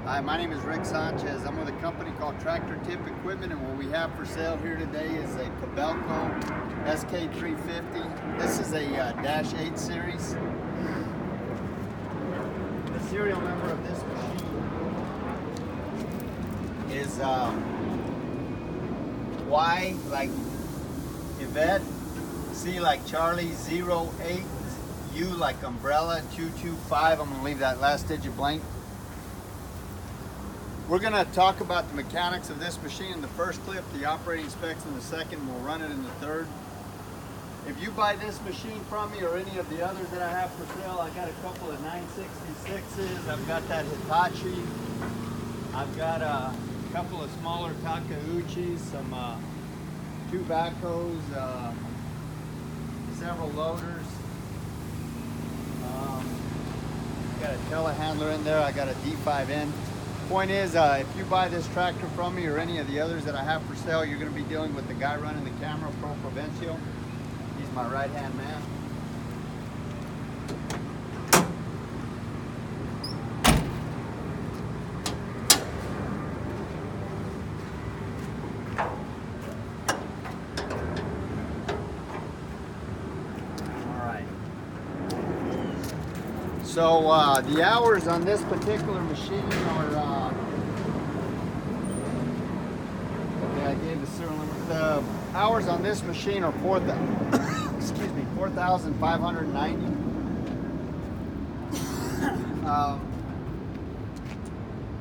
Hi, my name is Rick Sanchez. I'm with a company called Tractor Tip Equipment, and what we have for sale here today is a Cabelco SK350. This is a Dash 8 series. The serial number of this machine is Y like Yvette, C like Charlie, 08, U like umbrella, 225. I'm going to leave that last digit blank. We're going to talk about the mechanics of this machine in the first clip, the operating specs in the second, we'll run it in the third. If you buy this machine from me or any of the others that I have for sale, I got a couple of 966s, I've got that Hitachi, I've got a couple of smaller Takeuchis, some two backhoes, several loaders. Got a telehandler in there, I got a D5N. Point is, if you buy this tractor from me or any of the others that I have for sale, you're going to be dealing with the guy running the camera, Pro Provencio. He's my right-hand man. All right. So the hours on this particular machine are, I gave the serial number. The hours on this machine are 4,590.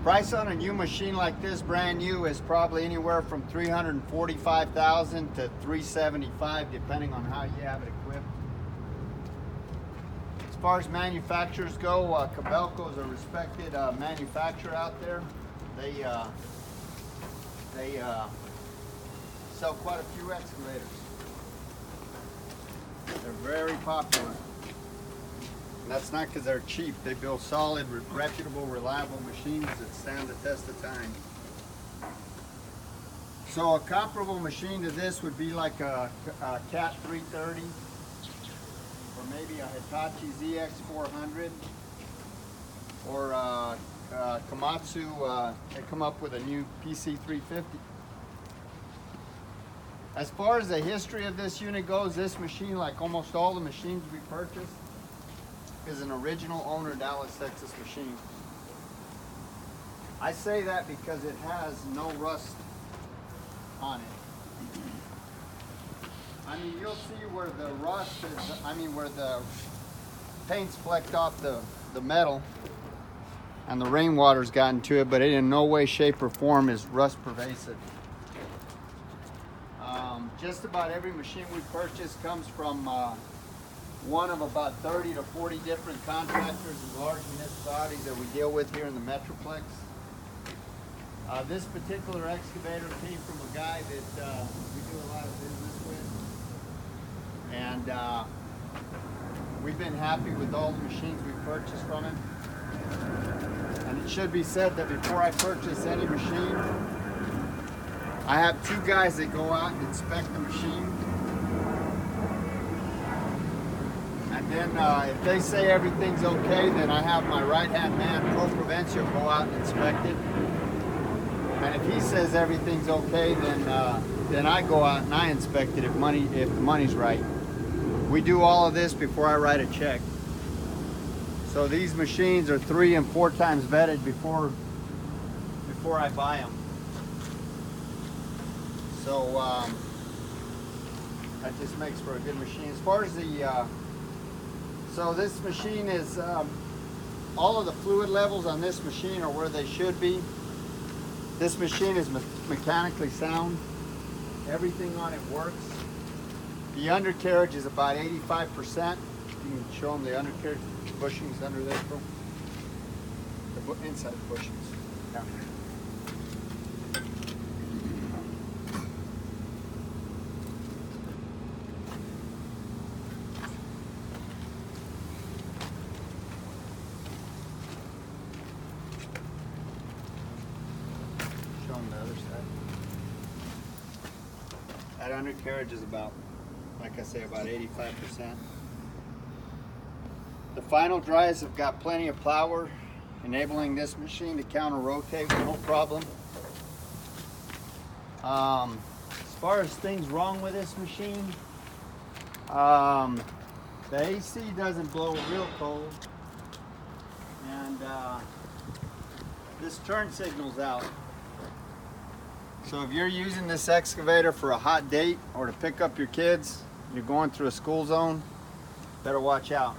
Price on a new machine like this, brand new, is probably anywhere from $345,000 to $375,000, depending on how you have it equipped. As far as manufacturers go, Cabelco is a respected manufacturer out there. They sell quite a few excavators. They're very popular. And that's not because they're cheap. They build solid, reputable, reliable machines that stand the test of time. So a comparable machine to this would be like a Cat 330 or maybe a Hitachi ZX400 or Komatsu. They come up with a new PC350. As far as the history of this unit goes, this machine, like almost all the machines we purchased, is an original owner Dallas, Texas machine. I say that because it has no rust on it. I mean, you'll see where the rust is, where the paint's flecked off the metal and the rainwater's gotten to it, but it in no way, shape, or form is rust pervasive. Just about every machine we purchase comes from one of about 30 to 40 different contractors and large municipalities that we deal with here in the Metroplex. This particular excavator came from a guy that we do a lot of business with. And we've been happy with all the machines we purchased from him. And it should be said that before I purchase any machine, I have two guys that go out and inspect the machine. And then if they say everything's okay, then I have my right-hand man, Pro Provencio, go out and inspect it. And if he says everything's okay, then I go out and I inspect it if the money's right. We do all of this before I write a check. So these machines are 3 and 4 times vetted before I buy them. So that just makes for a good machine. As far as so this machine is, all of the fluid levels on this machine are where they should be. This machine is mechanically sound. Everything on it works. The undercarriage is about 85%. You can show them the undercarriage, the bushings under there, bro. The inside bushings. Yeah. Show them the other side. That undercarriage is about, like I say, about 85%. The final dries have got plenty of power. enabling this machine to counter rotate with no problem. As far as things wrong with this machine, the AC doesn't blow real cold, and this turn signal's out. So if you're using this excavator for a hot date or to pick up your kids, you're going through a school zone, better watch out.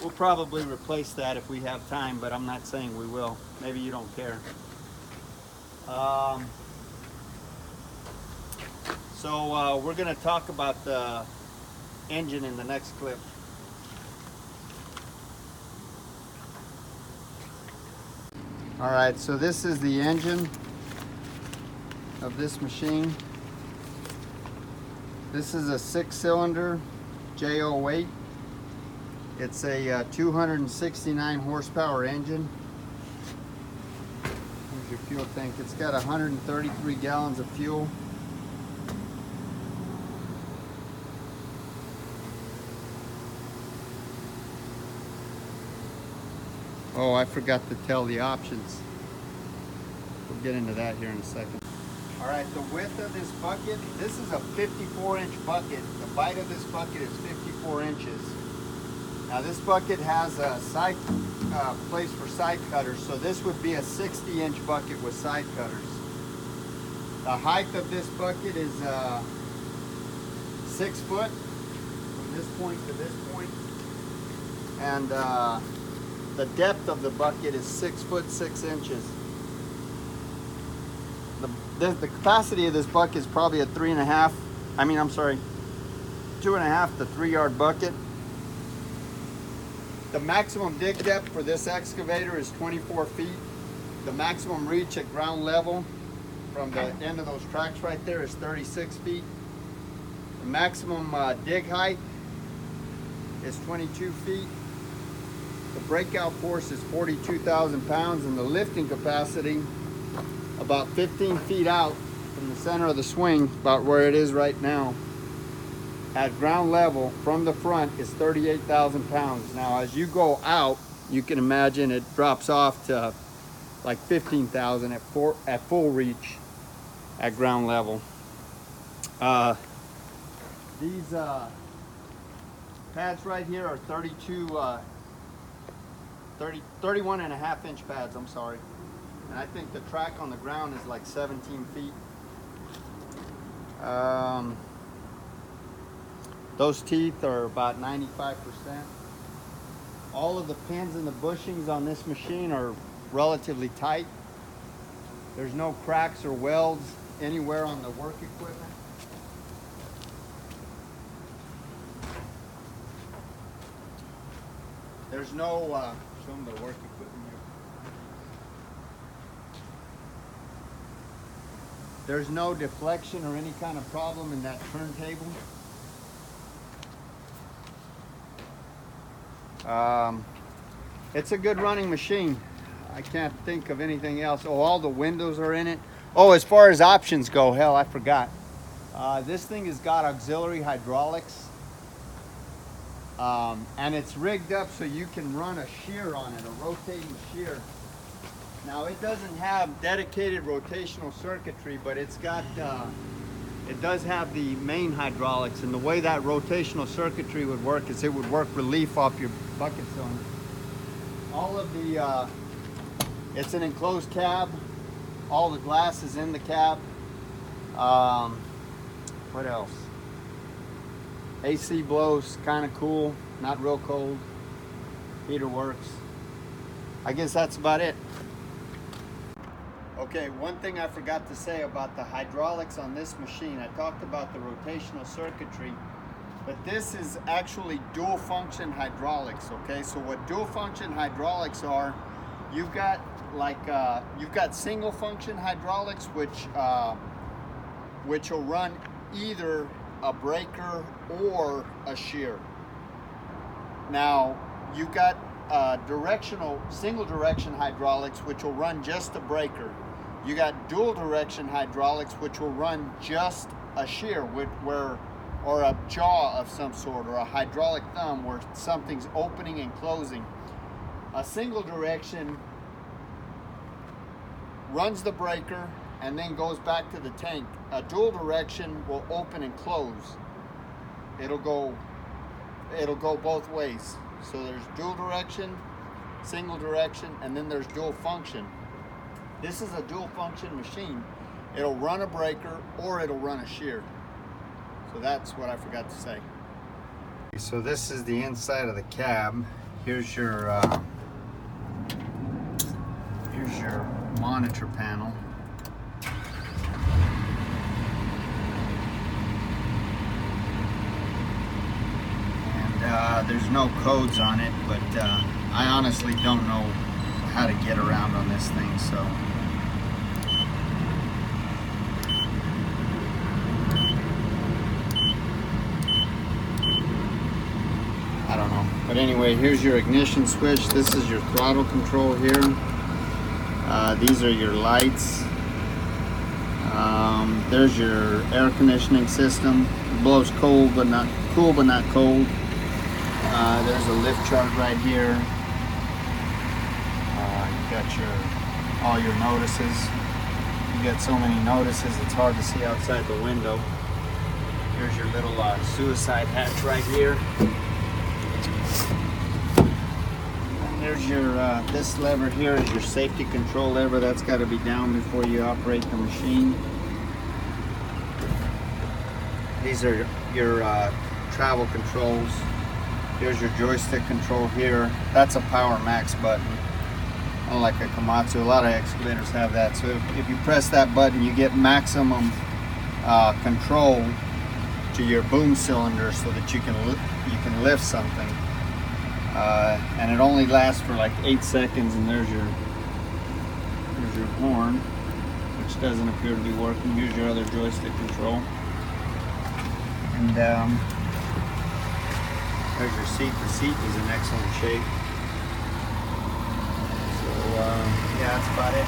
We'll probably replace that if we have time, but I'm not saying we will. Maybe you don't care. So we're going to talk about the engine in the next clip. All right, so this is the engine of this machine. This is a 6-cylinder J08. It's a 269 horsepower engine. Here's your fuel tank. It's got 133 gallons of fuel. Oh, I forgot to tell the options. We'll get into that here in a second. All right, the width of this bucket, this is a 54-inch bucket. The bite of this bucket is 54 inches. Now this bucket has a side place for side cutters, so this would be a 60-inch bucket with side cutters. The height of this bucket is 6 foot from this point to this point, and the depth of the bucket is 6 foot 6 inches. The capacity of this bucket is probably a 2.5 to 3 yard bucket. The maximum dig depth for this excavator is 24 feet. The maximum reach at ground level from the end of those tracks right there is 36 feet. The maximum dig height is 22 feet. The breakout force is 42,000 pounds, and the lifting capacity about 15 feet out from the center of the swing, about where it is right now, at ground level from the front is 38,000 pounds. Now as you go out, you can imagine it drops off to like 15,000 at full reach at ground level. These pads right here are 31.5-inch pads, I'm sorry. And I think the track on the ground is like 17 feet. Those teeth are about 95%. All of the pins and the bushings on this machine are relatively tight. There's no cracks or welds anywhere on the work equipment. There's no, show them the work equipment here. There's no deflection or any kind of problem in that turntable. It's a good running machine. I can't think of anything else. Oh, all the windows are in it. Oh, as far as options go, hell, I forgot. This thing has got auxiliary hydraulics. And it's rigged up so you can run a shear on it, a rotating shear. Now it doesn't have dedicated rotational circuitry, but it's got, it does have the main hydraulics, and the way that rotational circuitry would work is it would work relief off your bucket cylinder. All of the, it's an enclosed cab. All the glass is in the cab. What else? AC blows kind of cool, not real cold. Heater works. I guess that's about it. Okay, one thing I forgot to say about the hydraulics on this machine. I talked about the rotational circuitry, but this is actually dual function hydraulics, okay? So what dual function hydraulics are, you've got like, you've got single function hydraulics, which will run either a breaker or a shear. Now, you've got single direction hydraulics, which will run just a breaker. You got dual direction hydraulics, which will run just a shear, or a jaw of some sort, or a hydraulic thumb where something's opening and closing. A single direction runs the breaker and then goes back to the tank. A dual direction will open and close. It'll go both ways. So there's dual direction, single direction, and then there's dual function. This is a dual function machine. It'll run a breaker or it'll run a shear. So that's what I forgot to say. So this is the inside of the cab. Here's your monitor panel. And there's no codes on it, but I honestly don't know how to get around on this thing, so I don't know. But anyway, here's your ignition switch. This is your throttle control here. These are your lights. There's your air conditioning system. It blows cool but not cold. There's a lift chart right here. You got all your notices. You got so many notices it's hard to see outside the window. Here's your little suicide hatch right here. There's your, this lever here is your safety control lever. That's got to be down before you operate the machine. These are your travel controls. Here's your joystick control here. That's a power max button. Unlike a Komatsu, a lot of excavators have that. So if you press that button, you get maximum control to your boom cylinder so that you can lift something. And it only lasts for like 8 seconds, and there's your horn, which doesn't appear to be working. Here's your other joystick control. And there's your seat. The seat is in excellent shape. So yeah, that's about it.